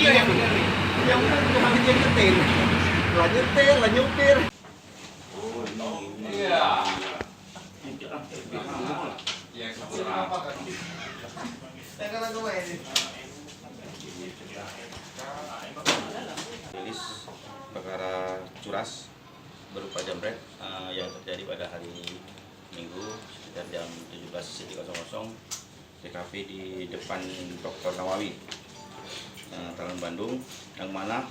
Iya yang benar. Yang benar cuma dia nyetir. Lah nyupir. Oh, iya. Iya, apa kan? Saya kan aku ini. Rilis perkara curas berupa jambret yang terjadi pada hari Minggu sekitar jam 17.00 TKP di depan Dr. Nawawi, Talan Bandung, yang mana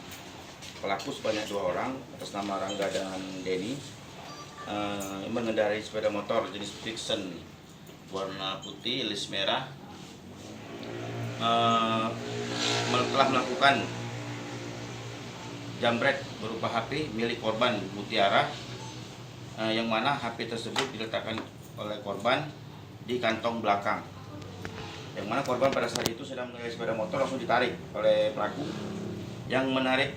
pelaku sebanyak 2 orang atas nama Rangga dan Denny mengendarai sepeda motor jenis Vixen warna putih list merah, telah melakukan jambret berupa HP milik korban Mutiara, yang mana HP tersebut diletakkan oleh korban di kantong belakang, yang mana korban pada saat itu sedang mengendarai sepeda motor langsung ditarik oleh pelaku. Yang menarik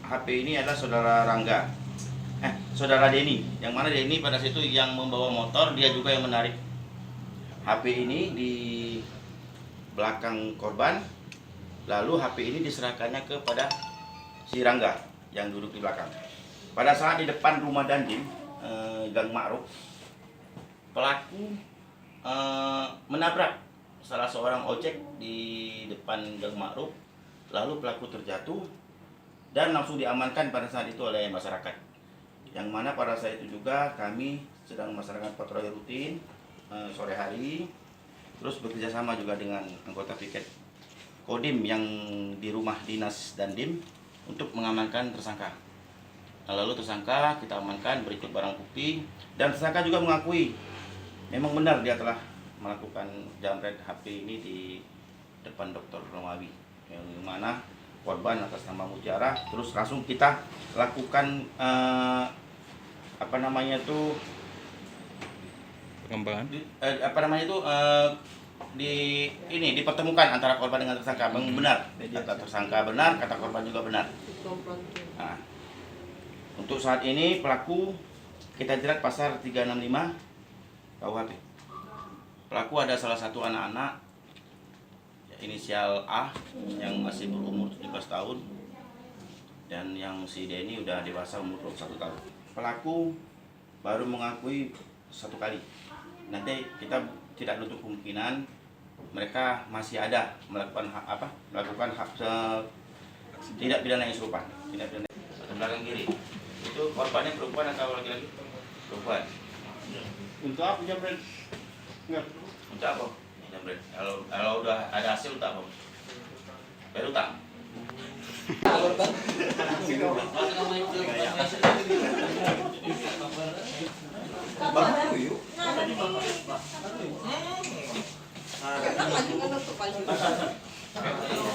HP ini adalah saudara Denny, yang mana Denny pada saat itu yang membawa motor, dia juga yang menarik HP ini di belakang korban, lalu HP ini diserahkannya kepada si Rangga yang duduk di belakang. Pada saat di depan rumah Dandim, Gang Ma'ruf, pelaku menabrak salah seorang ojek di depan Gang Ma'ruf, lalu pelaku terjatuh dan langsung diamankan pada saat itu oleh masyarakat. Yang mana pada saat itu juga kami sedang melaksanakan patroli rutin sore hari, terus bekerja sama juga dengan anggota piket Kodim yang di rumah dinas Dandim untuk mengamankan tersangka. Nah, lalu tersangka kita amankan berikut barang bukti, dan tersangka juga mengakui memang benar dia telah melakukan jambret HP ini di depan Dr. Nawawi, yang mana korban atas nama Mutiara. Terus langsung kita lakukan dipertemukan antara korban dengan tersangka. Benar, kata tersangka benar, kata korban juga benar. Nah, untuk saat ini pelaku kita jerat pasal 365 KUHP. Pelaku ada salah satu anak-anak inisial A yang masih berumur 17 tahun, dan yang si Denny udah dewasa umur 21 tahun. Pelaku baru mengakui 1 kali. Nanti kita tidak nutup kemungkinan mereka masih ada melakukan tidak pidana yang serupa. Tidak pidana. Belakang kiri itu korbannya perempuan atau laki-laki? Perempuan. Untuk apa jambret? Enggak. Untuk apa jambret? Kalau udah ada hasil untuk apa? Bayar utang. Baru yuk.